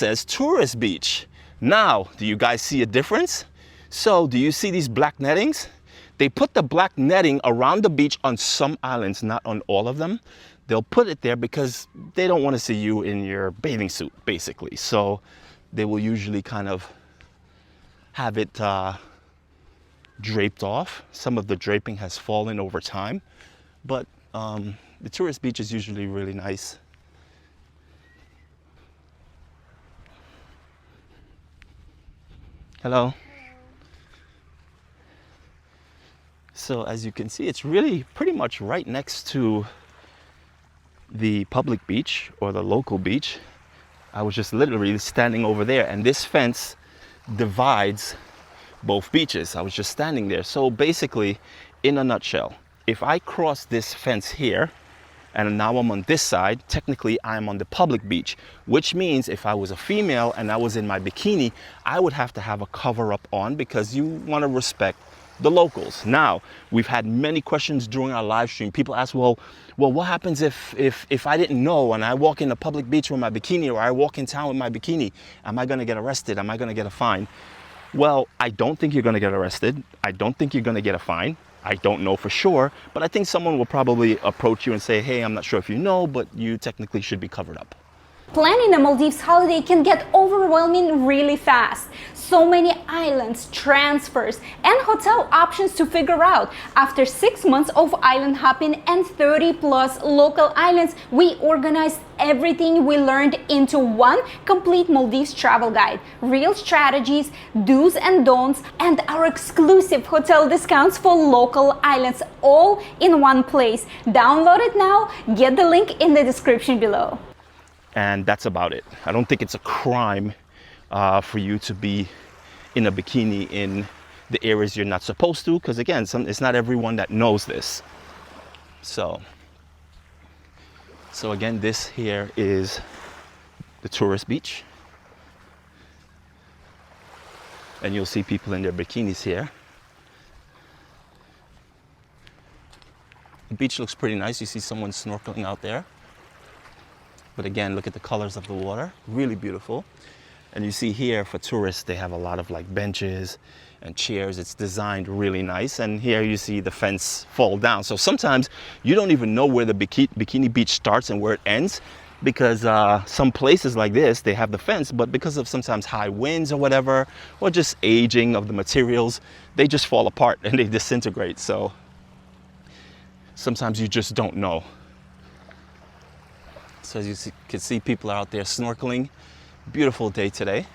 says tourist beach. Now, do you guys see a difference? So do you see these black nettings? They put the black netting around the beach on some islands, not on all of them. They'll put it there because they don't want to see you in your bathing suit, basically. So they will usually kind of have it draped off. Some of the draping has fallen over time, but the tourist beach is usually really nice. Hello. So as you can see, it's really pretty much right next to the public beach or the local beach. I was just literally standing over there, and this fence divides both beaches. I was just standing there. So basically, in a nutshell, if I cross this fence here and now I'm on this side, technically I'm on the public beach, which means if I was a female and I was in my bikini, I would have to have a cover up on because you want to respect the locals. Now, we've had many questions during our live stream. People ask, well, what happens if I didn't know and I walk in the public beach with my bikini, or I walk in town with my bikini? Am I going to get arrested? Am I going to get a fine? Well, I don't think you're going to get arrested. I don't think you're going to get a fine. I don't know for sure, but I think someone will probably approach you and say, hey, I'm not sure if you know, but you technically should be covered up. Planning a Maldives holiday can get overwhelming really fast. So many islands, transfers, and hotel options to figure out. After 6 months of island hopping and 30 plus local islands, we organized everything we learned into one complete Maldives travel guide. Real strategies, do's and don'ts, and our exclusive hotel discounts for local islands, all in one place. Download it now, get the link in the description below. And that's about it. I don't think it's a crime for you to be in a bikini in the areas you're not supposed to, because again, it's not everyone that knows this. So again, this here is the tourist beach, and you'll see people in their bikinis here. The beach looks pretty nice. You see someone snorkeling out there. But again, look at the colors of the water, really beautiful. And you see here for tourists, they have a lot of like benches and chairs. It's designed really nice. And here you see the fence fall down. So sometimes you don't even know where the bikini beach starts and where it ends, because some places like this, they have the fence, but because of sometimes high winds or whatever, or just aging of the materials, they just fall apart and they disintegrate. So sometimes you just don't know. So as you can see, people are out there snorkeling. Beautiful day today.